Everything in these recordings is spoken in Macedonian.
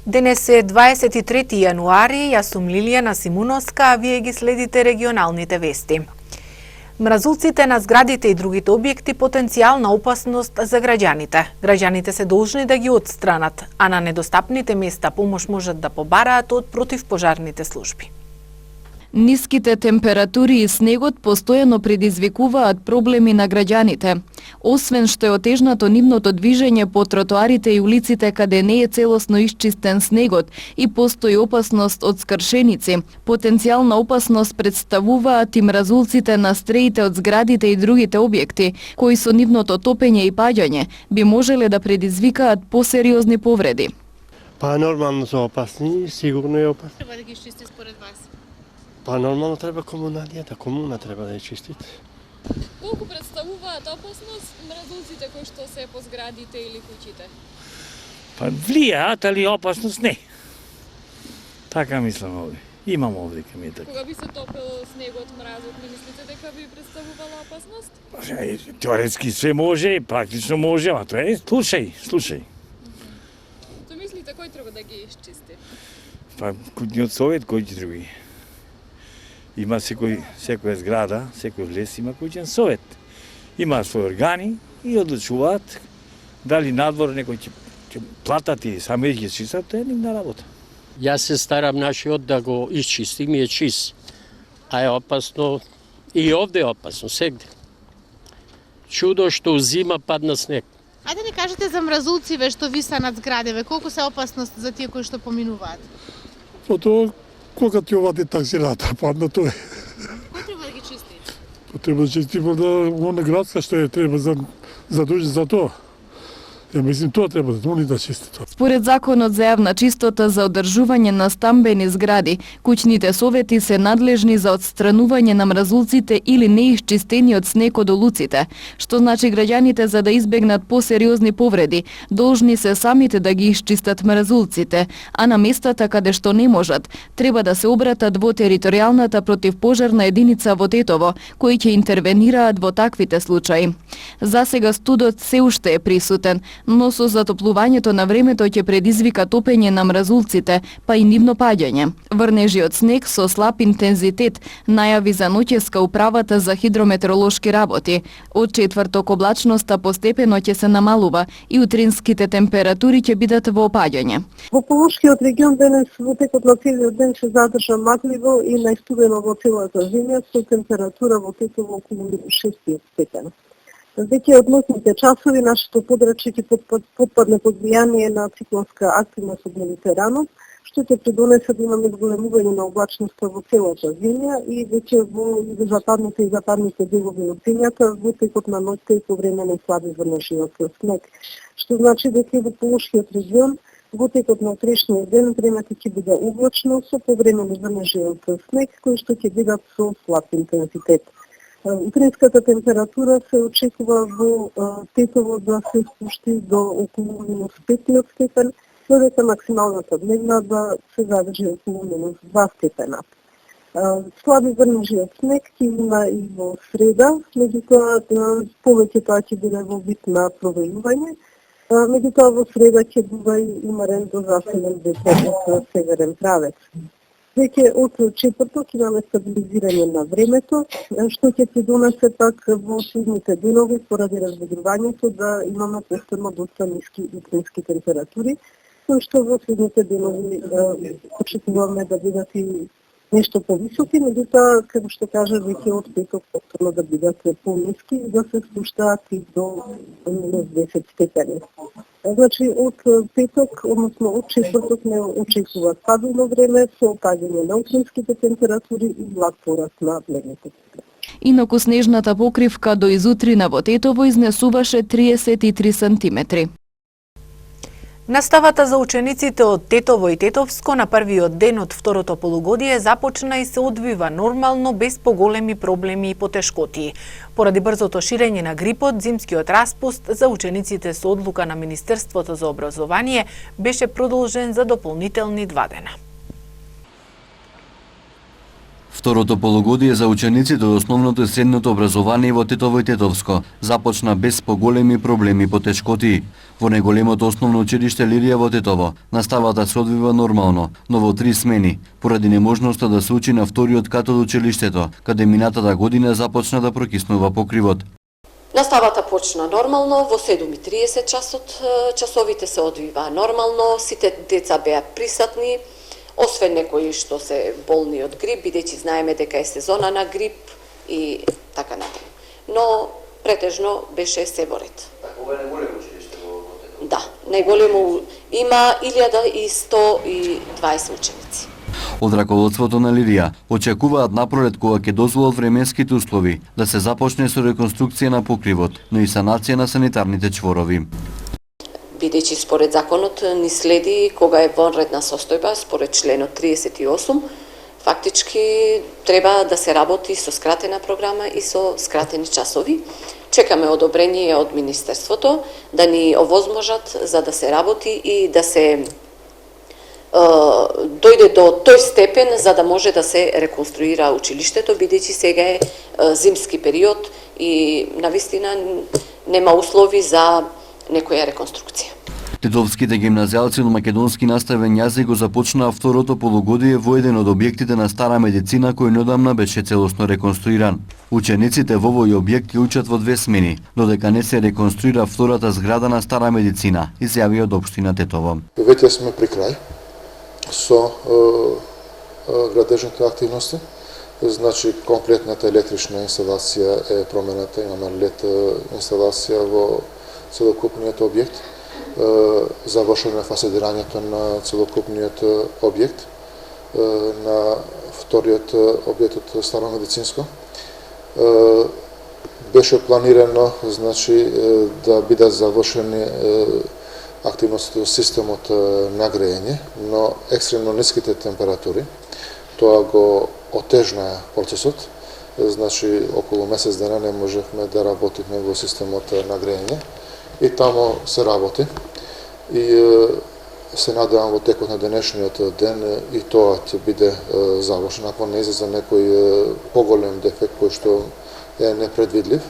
Денес е 23 јануари, јас сум Лилијана Симуновска, а вие ги следите регионалните вести. Мразулците на зградите и другите објекти потенцијална опасност за граѓаните. Граѓаните се должни да ги отстранат, а на недостапните места помош можат да побараат од противпожарните служби. Ниските температури и снегот постојано предизвикуваат проблеми на граѓаните. Освен што е отежнато нивното движење по тротоарите и улиците каде не е целосно исчистен снегот и постои опасност од скршеници, потенцијална опасност представуваат и мразулците на стреите од зградите и другите објекти, кои со нивното топење и паѓање би можеле да предизвикаат посериозни повреди. Па нормално се опасни, сигурно е опасно. Треба да ги чисти според вас? Па нормално треба комуналијата, комуна треба да ја чистите. Колку представуваат опасност мразулците кои што се по зградите или куќите? Па влијаат, али опасност не. Така мислам овде. Имам овде кај ми така. Кога би се топел снегот, мразот, не мислите дека би представувала опасност? Теоретски све може, практично може, а тоа е слушај. Што мислите кој треба да ги исчисти? Па куќниот совет, кој ќе други. Има секоја зграда, секој влез има куќен совет. Има своји органи и одлучуваат дали надвор некој ќе платат или сами ќе чистат, тоа е нивна работа. Јас се старам нашиот да го исчистим и е чист. А е опасно, и овде е опасно, сегде. Чудо што зима падна снег. Ајде ни кажете за мразулциве што виса над зградеве, колку се опасност за тие кои што поминуваат? Тоа кога ти овади таксирата падна тоа е. Кој треба да ги чисти? Треба да чисти да она градска што е треба задужи за тоа. Ја мислим тоа треба да они да чисти тоа. Според законот за јавна чистота за одржување на стамбени згради, куќните совети се надлежни за отстранување на мразулците или неисчистениот снег од улиците, што значи граѓаните за да избегнат посериозни повреди, должни се самите да ги исчистат мразулците, а на местата каде што не можат, треба да се обратат во територијалната противпожарна единица во Тетово, кои ќе интервенираат во таквите случаи. Засега студот се уште е присутен, но со затоплувањето на времето ќе предизвика топење на мразулците, па и нивно паѓање. Врнежиот снег со слаб интензитет најави за ноќеска управата за хидрометеоролошки работи. Од четврток облачноста постепено ќе се намалува и утринските температури ќе бидат во опаѓање. Во Полошкиот регион денес во текот на целиот ден се задржа магливо и најстудено во целата земја со температура во Тетово околу 6 степена. Веќе од ноќните часови нашето подрачје ќе потпадне под влијание на циклонска активност од Медитеранот, што ќе придонесе да имаме зголемување на облачноста во целата земја и веќе во западните и западните делови од земјата во текот на ноќта и по време на слаби врнежиот снег. Што значи дека во Полошкиот регион во текот на утрешниот ден времето ќе биде облачно со повремени врнежиот снег кои што ќе бидат со слаб интензитет. Утринската температура се очекува во Тетово да се спушти до околу минус 5 степен, додека максималната дневна да се задржи околу минус 2 степена. Слаби врнежиот снег ќе има и во среда, меѓутоа повеќе тоа ќе биде во вид на провејување, меѓутоа во среда ќе бува и умерен до засилен ветер од северен правец. Веќе од четврток имаме стабилизирање на времето, што ќе придонесе пак во следните денови поради разведрувањето да имаме повторно доста ниски утрински температури, кои што во следните денови очекуваме да бидат и нешто повисоки, меѓутоа, како што кажа, веќе од петок повторно да бидат пониски и да се спуштаат и до минус 10 степени. Значи, од петок, односно од четврток не очекува стабилно време со опаѓање на утринските температури и благ пораст на дневните температури. Инаку снежната покривка до изутрина во Тетово изнесуваше 33 сантиметри. Наставата за учениците од Тетово и Тетовско на првиот ден од второто полугодие започна и се одвива нормално без поголеми проблеми и потешкоти. Поради брзото ширење на грипот, зимскиот распуст за учениците со одлука на Министерството за образование беше продолжен за дополнителни 2 дена. Второто полугодие за учениците од основното и средното образование во Тетово и Тетовско започна без поголеми проблеми и потешкоти. Во неголемото основно училиште Лирија во Тетово наставата се одвива нормално, но во 3 смени, поради неможноста да се учи на вториот кат од училиштето, каде минатата година започна да прокиснува покривот. Наставата почна нормално, во 7:30 часовите се одвива нормално, сите деца беа присатни, освен некои што се болни од грип, бидејќи знаеме дека е сезона на грип и така натаму. Но претежно беше се во ред. Ова е најголемо училиште во Тетово? Да, најголемо има 1120 ученици. Од раководството на Лирија очекуваат напролет кога ќе дозволат временските услови да се започне со реконструкција на покривот, но и санација на санитарните чворови. Бидејќи според законот ни следи кога е вонредна состојба, според членот 38, фактички треба да се работи со скратена програма и со скратени часови. Чекаме одобрение од Министерството да ни овозможат за да се работи и да се дојде до тој степен за да може да се реконструира училиштето, бидејќи сега е зимски период и навистина нема услови за некоја реконструкција. Тетовските гимназијалци од македонски наставен јазик го започнаа второто полугодие во еден од објектите на стара медицина кој неодамна беше целосно реконструиран. Учениците во овој објект ќе учат во 2 смени, додека не се реконструира втората зграда на стара медицина, изјави од општина Тетово. Веќе сме при крај со градежните активности. Значи, комплетната електрична инсталација е промената, имаме лед инсталација во целокупниот објект, завршено е фасадирањето на целокупниот објект, на вториот објект од старо медицинско. Беше планирано, значи, да бидат завршени активностите од системот на грејење, но екстремно ниските температури, тоа го отежна процесот, значи околу месец дена не можевме да работиме во системот на грејење и таму се работи и се надевам во текот на денешниот ден и тоа ќе биде завршено, ако не излезе некој поголем дефект кој што е непредвидлив.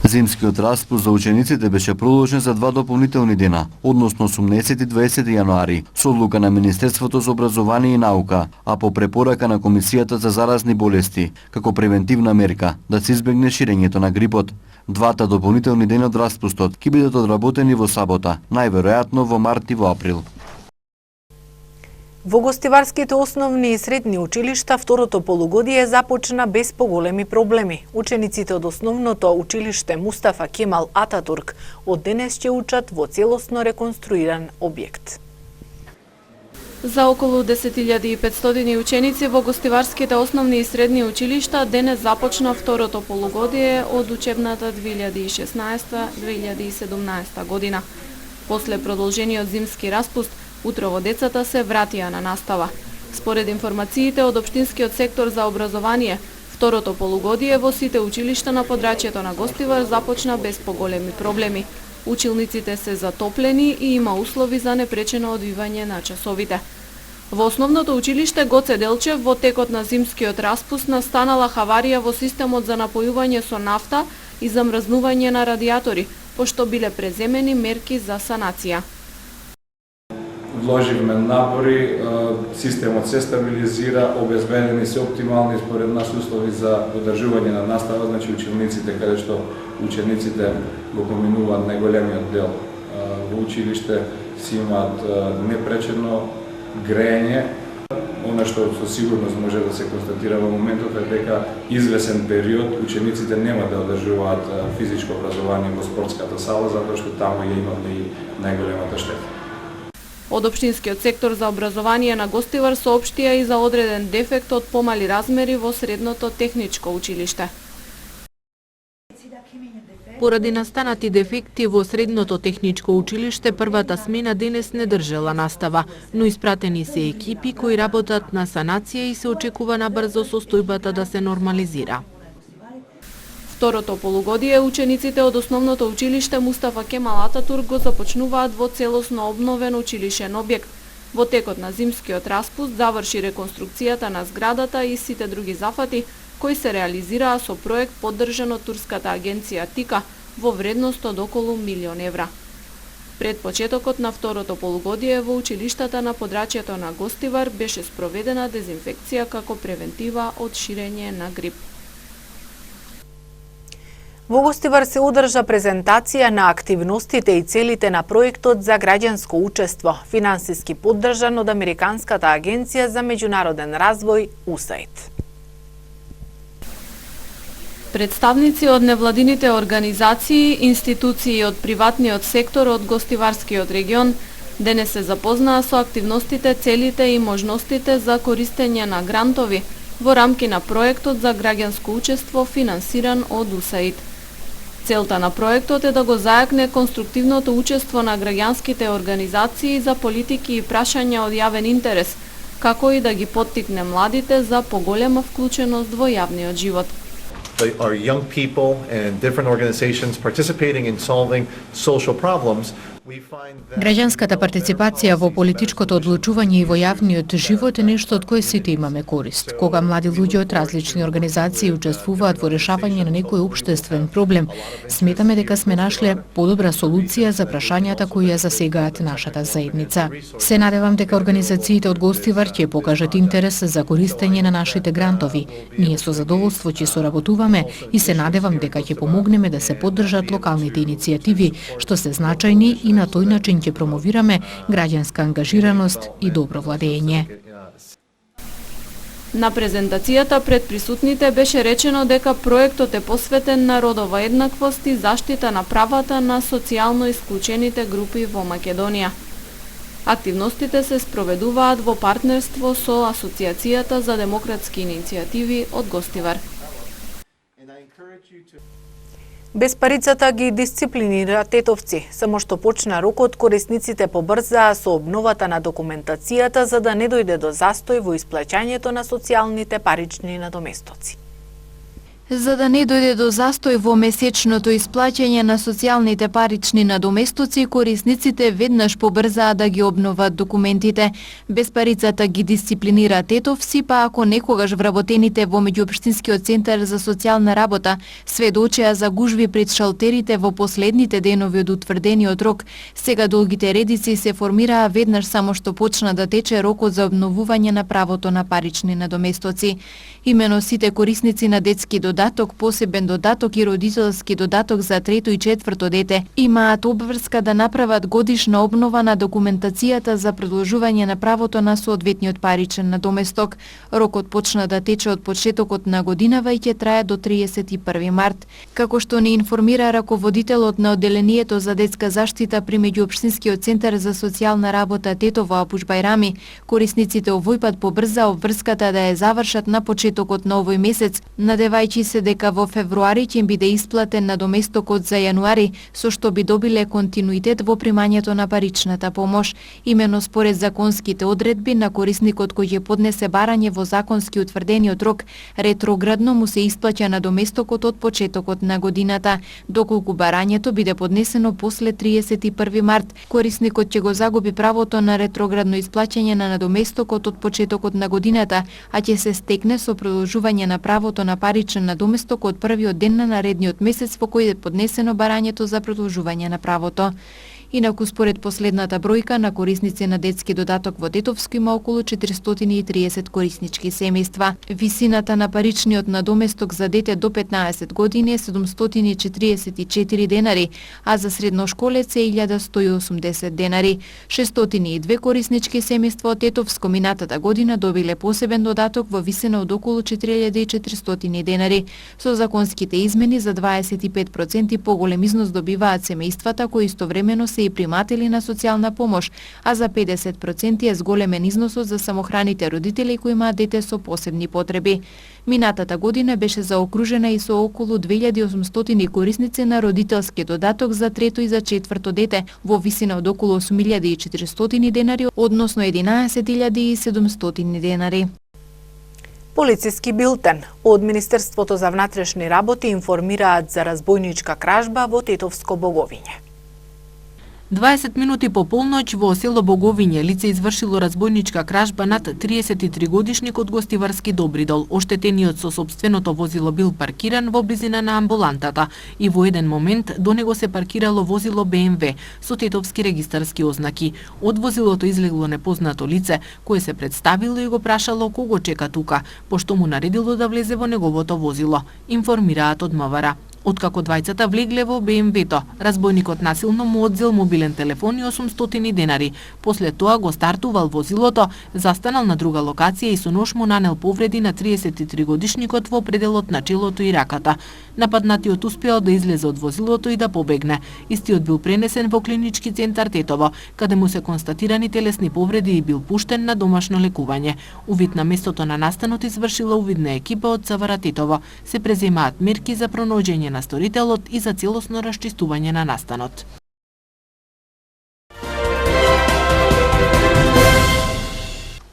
Зимскиот распуст за учениците беше продолжен за 2 дополнителни дена, односно 18 и 20 јануари, со одлука на Министерството за образование и наука, а по препорака на Комисијата за заразни болести, како превентивна мерка да се избегне ширењето на грипот. 2 дополнителни дена од распустот ќе бидат одработени во сабота, најверојатно во март и во април. Во гостиварските основни и средни училишта второто полугодие започна без поголеми проблеми. Учениците од основното училиште Мустафа Кемал Ататурк од денес ќе учат во целосно реконструиран објект. За околу 10.500 ученици во гостиварските основни и средни училишта денес започна второто полугодие од учебната 2016-2017 година. После продолжениот зимски распуст, утрово децата се вратија на настава. Според информациите од Општинскиот сектор за образование, второто полугодие во сите училишта на подрачјето на Гостивар започна без поголеми проблеми. Училниците се затоплени и има услови за непречено одвивање на часовите. Во основното училиште Гоце Делчев во текот на зимскиот распуст настанала хаварија во системот за напојување со нафта и замрзнување на радиатори, пошто биле преземени мерки за санација. Вложивме напори, системот се стабилизира, обезбедени се оптимални според нас услови за одржување на настава, значи учениците, каде што учениците го поминуваат најголемиот дел во училиште, си имаат непречено грејење. Она што со сигурност може да се констатира во моментот е дека извесен период учениците нема да одржуваат физичко образование во спортската сала, затоа што таму ја имаме и најголемата штета. Од Општинскиот сектор за образование на Гостивар соопштија и за одреден дефект од помали размери во средното техничко училиште. Поради настанати дефекти во средното техничко училиште, првата смена денес не држала настава, но испратени се екипи кои работат на санација и се очекува набрзо состојбата да се нормализира. Второто полугодие учениците од основното училиште Мустафа Кемал Ататурк го започнуваат во целосно обновен училишен објект. Во текот на зимскиот распуст заврши реконструкцијата на зградата и сите други зафати кои се реализираа со проект поддржан од турската агенција ТИКА во вредност од околу 1 милион евра. Пред почетокот на второто полугодие во училиштата на подрачјето на Гостивар беше спроведена дезинфекција како превентива од ширење на грип. Во Гостивар се одржа презентација на активностите и целите на проектот за граѓанско учество, финансиски поддржан од Американската агенција за меѓународен развој USAID. Представници од невладините организации, институции од приватниот сектор од Гостиварскиот регион денес се запознаа со активностите, целите и можностите за користење на грантови во рамки на проектот за граѓанско учество финансиран од USAID. Целта на проектот е да го зајакне конструктивното учество на граѓанските организации за политики и прашања од јавен интерес, како и да ги поттикне младите за поголема вклученост во јавниот живот. Our young people and different organizations participating in solving social problems. Граѓанската партиципација во политичкото одлучување и во јавниот живот е нешто од кое сите имаме корист. Кога млади луѓе од различни организации учествуваат во решавање на некој општествен проблем, сметаме дека сме нашле подобра солуција за прашањата кои ја засегаат нашата заедница. Се надевам дека организациите од Гостивар ќе покажат интерес за користење на нашите грантови. Ние со задоволство ќе соработуваме и се надевам дека ќе помогнеме да се поддржат локалните иницијативи, што се значајни и на тој начин ќе промовираме граѓанска ангажираност и добро владење. На презентацијата пред присутните беше речено дека проектот е посветен на родова еднаквост и заштита на правата на социјално исклучените групи во Македонија. Активностите се спроведуваат во партнерство со Асоцијацијата за демократски иницијативи од Гостивар. Без парицата ги дисциплинира тетовци. Само што почна рокот, корисниците побрзаа со обновата на документацијата за да не дојде до застој во исплаќањето на социјалните парични надоместоци. За да не дојде до застој во месечното исплаќање на социјалните парични надоместоци, корисниците веднаш побрзаа да ги обноват документите. Без парицата ги дисциплинира тетовци, па ако некогаш вработените во меѓуопштинскиот центар за социјална работа сведочеа за гужви пред шалтерите во последните денови од утврдениот рок, сега долгите редици се формираа веднаш само што почна да тече рокот за обновување на правото на парични надоместоци. Имено сите корисници на детски додаток, посебен додаток и родителски додаток за трето и четврто дете имаат обврска да направат годишна обнова на документацијата за продолжување на правото на соодветниот паричен надоместок. Рокот почна да тече од почетокот на годинава и ќе трае до 31 март. Како што ни информира раководителот на одделението за детска заштита при меѓуопштинскиот центар за социјална работа Тетово Апуш Бајрами, корисниците овој пат побрзаа обврската да ја завршат на почетокот на овој месец, надевајќи се дека во февруари ќе им биде исплатен надоместокот за јануари, со што би добиле континуитет во примањето на паричната помош. Имено според законските одредби на корисникот кој ќе поднесе барање во законски утврдениот рок, ретроградно му се исплаќа надоместокот од почетокот на годината. Доколку барањето биде поднесено после 31 март, корисникот ќе го загуби правото на ретроградно исплаќање на надоместокот од почетокот на годината, а ќе се стекне со продолжување на правото на паричен надоместок од првиот ден на наредниот месец во кој е поднесено барањето за продолжување на правото. Инаку според последната бројка на корисници на детски додаток во Тетовско има околу 430 кориснички семејства. Висината на паричниот надоместок за дете до 15 години е 744 денари, а за средношколец е 1180 денари. 602 кориснички семејства од Тетовско минатата година добиле посебен додаток во висина од околу 4400 денари. Со законските измени за 25% поголем износ добиваат семејствата кои истовремено се и приматели на социјална помош, а за 50% е зголемен износот за самохраните родители кои имаат дете со посебни потреби. Минатата година беше заокружена и со околу 2800 корисници на родителски додаток за трето и за четврто дете во висина од околу 8400 денари, односно 11700 денари. Полициски билтен од Министерството за внатрешни работи информираат за разбојничка кражба во Тетовско Боговиње. 20 минути по полноќ во село Боговиње лице извршило разбойничка кражба над 33 годишник од гостиварски Добридол. Оштетениот со сопственото возило бил паркиран во близина на амбулантата и во еден момент до него се паркирало возило БМВ со тетовски регистарски ознаки. Од возилото излегло непознато лице кое се представило и го прашало кого чека тука, пошто му наредило да влезе во неговото возило, информираат од МВР. Откако двајцата влегле во БМВ-то, разбойникот насилно му одзел мобилен телефон и 800 денари. После тоа го стартувал возилото, застанал на друга локација и со нож му нанел повреди на 33 годишникот во пределот на челото и раката. Нападнатиот успеал да излезе од возилото и да побегне. Истиот бил пренесен во клинички центар Тетово, каде му се констатирани телесни повреди и бил пуштен на домашно лекување. Увид на местото на настанот извршила увидна екипа од ЦВР Тетово. Се преземаат мерки за пронаоѓање на сторителот и за целосно расчистување на настанот.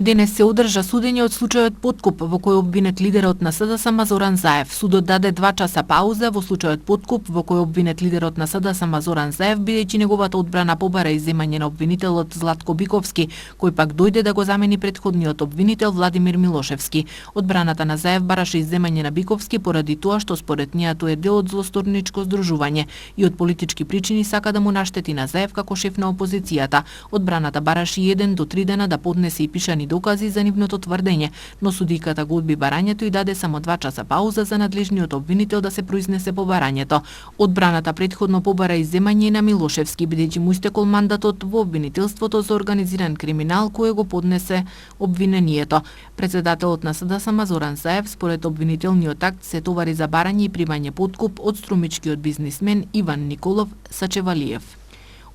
Денес се одржа судење од случајот подкуп во кој обвинет лидерот на СДСМ Зоран Заев. Судот даде 2 часа пауза во случајот подкуп во кој обвинет лидерот на СДСМ Зоран Заев, бидејќи неговата одбрана побара изземање на обвинителот Златко Биковски, кој пак дојде да го замени претходниот обвинител Владимир Милошевски. Одбраната на Заев бараше изземање на Биковски поради тоа што според неа тој е дел од злосторничко здружување и од политички причини сака да му наштети на Заев како шеф на опозицијата. Одбраната бараше 1 до 3 дена да поднесе и пишани докази за нивното тврдење, но судиката го одби барањето и даде само 2 часа пауза за надлежниот обвинител да се произнесе по барањето. Одбраната претходно побара изземање на Милошевски, бидејќи му истекол мандатот во обвинителството за организиран криминал кое го поднесе обвинението. Председателот на СДСМ Зоран Заев според обвинителниот акт се товари за барање и примање подкуп од струмичкиот бизнисмен Иван Николов Сачевалиев.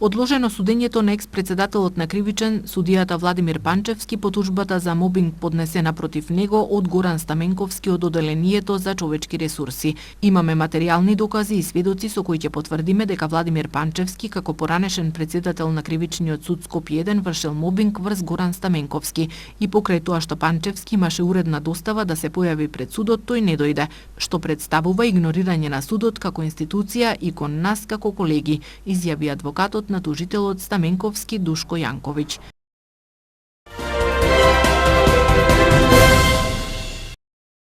Одложено судењето на екс-председателот на Кривичен, судијата Владимир Панчевски по тужбата за мобинг поднесена против него од Горан Стаменковски од Оделението за човечки ресурси. Имаме материјални докази и сведоци со кои ќе потврдиме дека Владимир Панчевски како поранешен председател на Кривичниот суд Скопје 1 вршел мобинг врз Горан Стаменковски и покрај тоа што Панчевски имаше уредна достава да се појави пред судот, тој не дојде, што представува игнорирање на судот како институција и кон нас како колеги, изјави адвокатот на тужителот Стаменковски Душко Јанковиќ.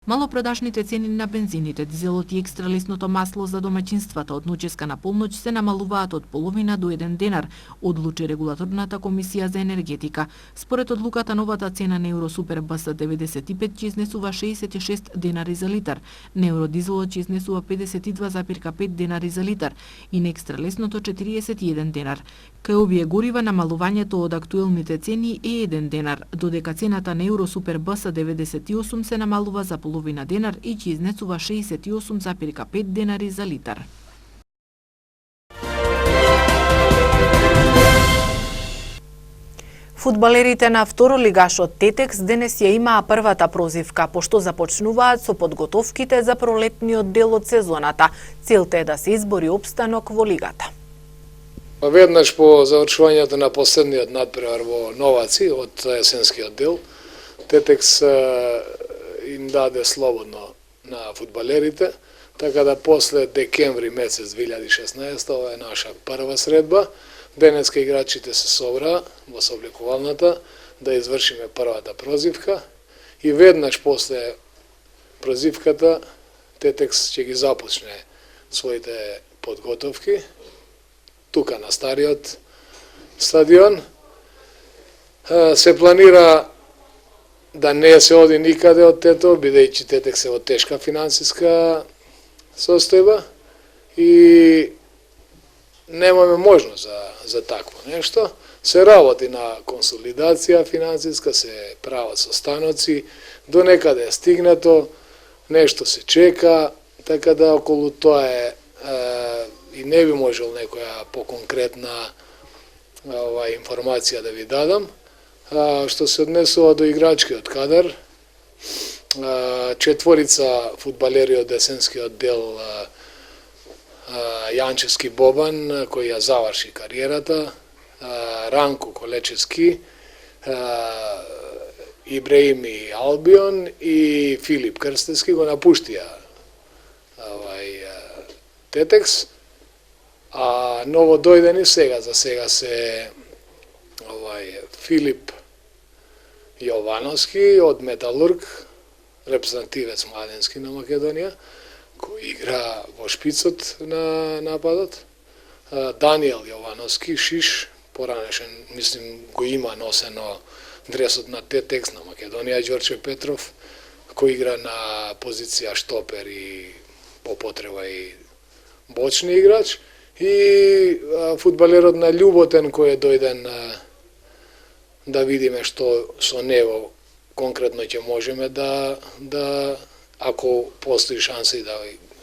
Малопродажните цени на бензините, дизелот и екстралесното масло за домаќинствата од ноќеска на полноќ се намалуваат од половина до 1 денар, одлучи регулаторната комисија за енергетика. Според одлуката новата цена на Евросупер БС 95 ќе изнесува 66 денари за литар, на Евродизелот ќе изнесува 52,5 денари за литар и на екстралесното 41 денар. Кај овие горива намалувањето од актуелните цени е 1 денар, додека цената на Евросупер БС 98 се намалува за половина денар и ќе изнесува 68,5 денари за литар. Фудбалерите на второлигашот Тетекс денес ја имаа првата прозивка, пошто започнуваат со подготовките за пролетниот дел од сезоната. Целта е да се избори опстанок во лигата. Веднаш по завршувањето на последниот надпревар во Новаци од есенскиот дел, Тетекс им даде слободно на фудбалерите, така да после декември месец 2016, ова е наша прва средба, денеска играчите се собраа во соблекувалната да извршиме првата прозивка и веднаш после прозивката Тетекс ќе ги започне своите подготовки тука на стариот стадион. Се планира да не се оди никаде од Тето, бидејќи Тетекс е во тешка финансиска состојба и немаме можност за такво нешто. Се работи на консолидација финансиска, се прават состаноци, до некаде е стигнато, нешто се чека, така да околу тоа е и не би можел некоја поконкретна информација да ви дадам. Што се однесува до играчкиот кадар, 4 фудбалери од есенскиот дел, Јанчевски Бобан, кој ја заврши кариерата, Ранко Колечевски, Ибраими Албион и Филип Крстевски го напуштија Тетекс. А ново дојдени за сега се Филип Јовановски од Металург, репрезентативец младенски на Македонија, кој игра во шпицот на нападот. Даниел Јовановски, Шиш, поранешен, мислим, го има носено дресот на Тетекс на Македонија, Ѓорче Петров, кој игра на позиција штопер и по потреба и бочни играч, и фудбалерот на Љуботен кој е дојден да видиме што со него конкретно ќе можеме да ако постои шанси да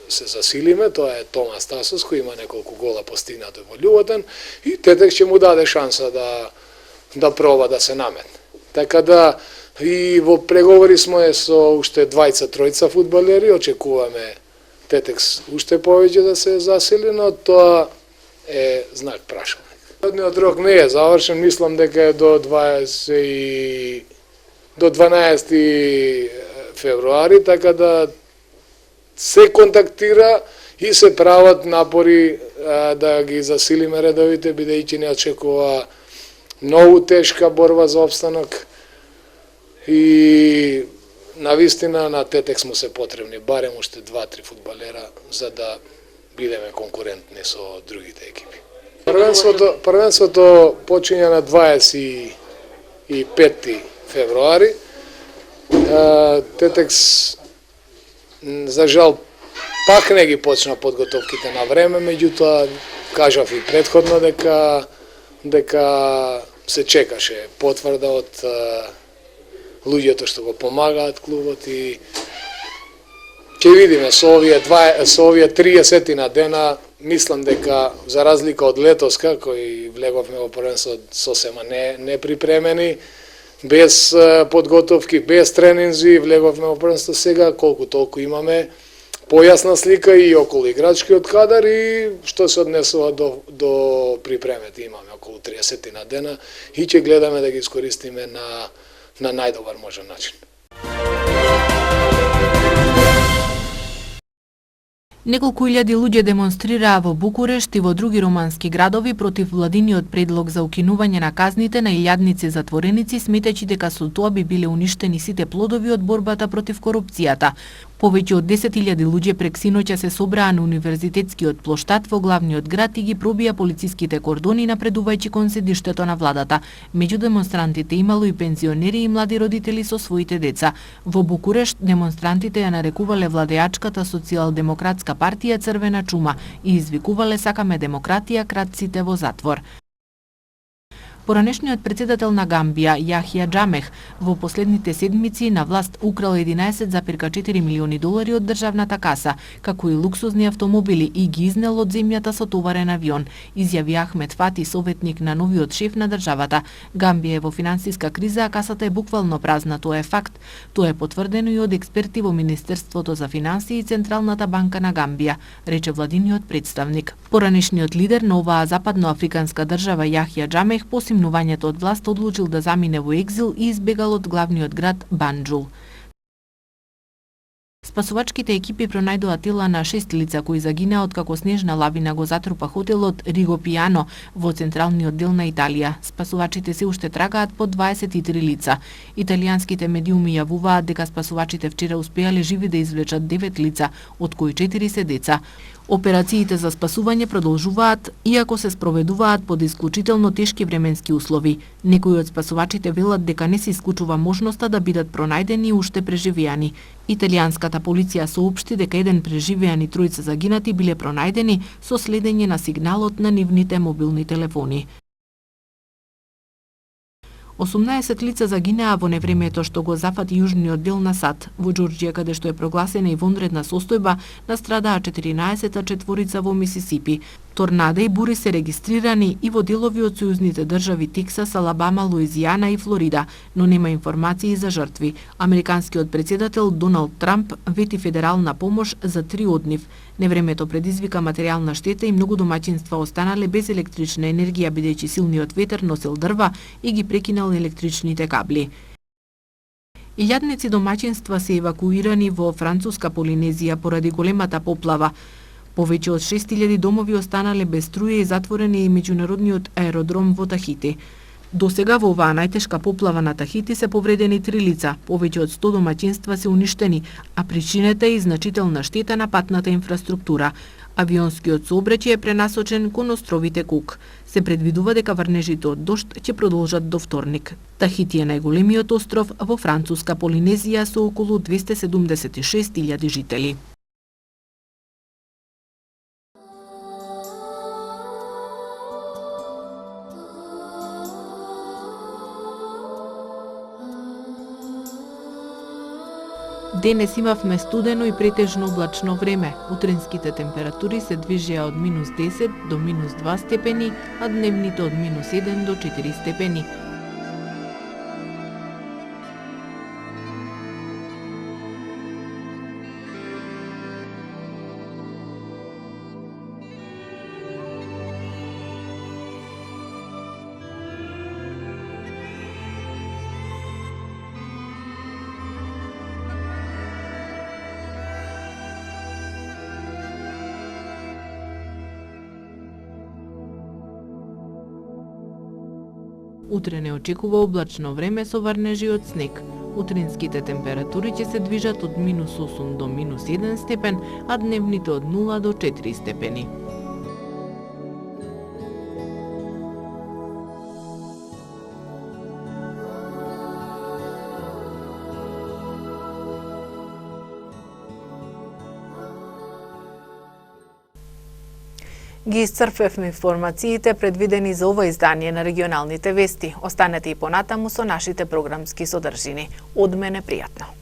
се засилиме, тоа е Томас Тасос кој има неколку гола постигнато во Љуботен и Тетек ќе му даде шанса да проба да се наметне. Така да и во преговори сме со уште двајца-тројца фудбалери, очекуваме Тетекс уште повеќе да се засили, но тоа е знак прашање. Одниот рок не е завршен, мислам дека е до 12 февруари, така да се контактира и се прават напори да ги засилиме редовите, бидејќи не очекува многу тешка борба за опстанок и навистина на Тетекс му се потребни барем уште 2-3 фудбалера за да бидеме конкурентни со другите екипи. Првенството почиња на 25 февруари. Тетекс за жал пак не ги почна подготовките на време, меѓутоа кажав и претходно дека се чекаше потврда од луѓето што го помагаат клубот и ќе видиме со овие 30 на дена, мислам дека за разлика од летоска кој влеговме во првенство сосема неприпремени, без подготовки, без тренинзи, влеговме во првенство сега колку толку имаме појасна слика и околу играчкиот кадар и што се однесува до припремите. Имаме околу 30 на дена и ќе гледаме да ги искористиме на најдобар можен начин. Неколку илјади луѓе демонстрираа во Букурешт и во други романски градови против владиниот предлог за укинување на казните на илјадници затвореници, сметајќи дека со тоа би биле уништени сите плодови од борбата против корупцијата. Повеќе од 10.000 луѓе прек синоќа се собраа на универзитетскиот плоштад во главниот град и ги пробија полициските кордони напредувајќи кон седиштето на владата. Меѓу демонстрантите имало и пензионери и млади родители со своите деца. Во Букурешт демонстрантите ја нарекувале владеачката социјалдемократска партија Црвена чума и извикувале сакаме демократија, кратците во затвор. Поранешниот председател на Гамбија, Јахја Џамех, во последните седмици на власт украл 11,4 милиони долари од државната каса, како и луксузни автомобили и ги изнел од земјата со товарен авион, изјави Ахмед Фати, советник на новиот шеф на државата. Гамбија е во финансиска криза, а касата е буквално празна, тоа е факт. Тоа е потврдено и од експерти во Министерството за финансии и Централната банка на Гамбија, рече владиниот представник. Поранешниот лидер на оваа западноафриканска држава Јахја Џамех по симнувањето од власт одлучил да замине во екзил и избегал од главниот град Банџул. Спасувачките екипи пронајдоа тела на 6 лица кои загинаа откако снежна лавина го затрупа хотелот Риго Пиано во централниот дел на Италија. Спасувачите се уште трагаат по 23 лица. Италијанските медиуми јавуваат дека спасувачите вчера успеале живи да извлечат 9 лица, од кои 4 се деца. Операциите за спасување продолжуваат, иако се спроведуваат под исклучително тешки временски услови. Некои од спасувачите велат дека не се исклучува можноста да бидат пронајдени и уште преживеани. Италијанската полиција соопшти дека еден преживеан и тројца загинати биле пронајдени со следење на сигналот на нивните мобилни телефони. 18 лица загинаа во невремето што го зафати јужниот дел на САД. Во Џорџија, каде што е прогласена и вонредна состојба, настрадаа 14 четворица во Мисисипи. Торнада и бури се регистрирани и во делови од сојузните држави Тексас, Алабама, Луизијана и Флорида, но нема информации за жртви. Американскиот председател Доналд Трамп вети федерална помош за 3 од нив. Невремето предизвика материјална штета и многу домаќинства останале без електрична енергија бидејќи силниот ветер носел дрва и ги прекинал електричните кабли. Илјадници домаќинства се евакуирани во француска Полинезија поради големата поплава. Повеќе од 6000 домови останале без струја и затворени и меѓународниот аеродром во Тахити. До сега во оваа најтешка поплава на Тахити се повредени 3 лица, повеќе од 100 домаќинства се уништени, а причината е и значителна штета на патната инфраструктура. Авионскиот сообраќај е пренасочен кон островите Кук. Се предвидува дека врнежите од дожд ќе продолжат до вторник. Тахити е најголемиот остров во француска Полинезија со околу 276.000 жители. Денес имавме студено и претежно облачно време. Утринските температури се движеа од -10 до -2 степени, а дневните од -1 до 4 степени. Утре не очекува облачно време со врнежи од снег. Утринските температури ќе се движат од -8 до -1 степен, а дневните од 0 до 4 степени. Ги исцрпевме информациите предвидени за ова издание на регионалните вести. Останете и понатаму со нашите програмски содржини. Од мене пријатно.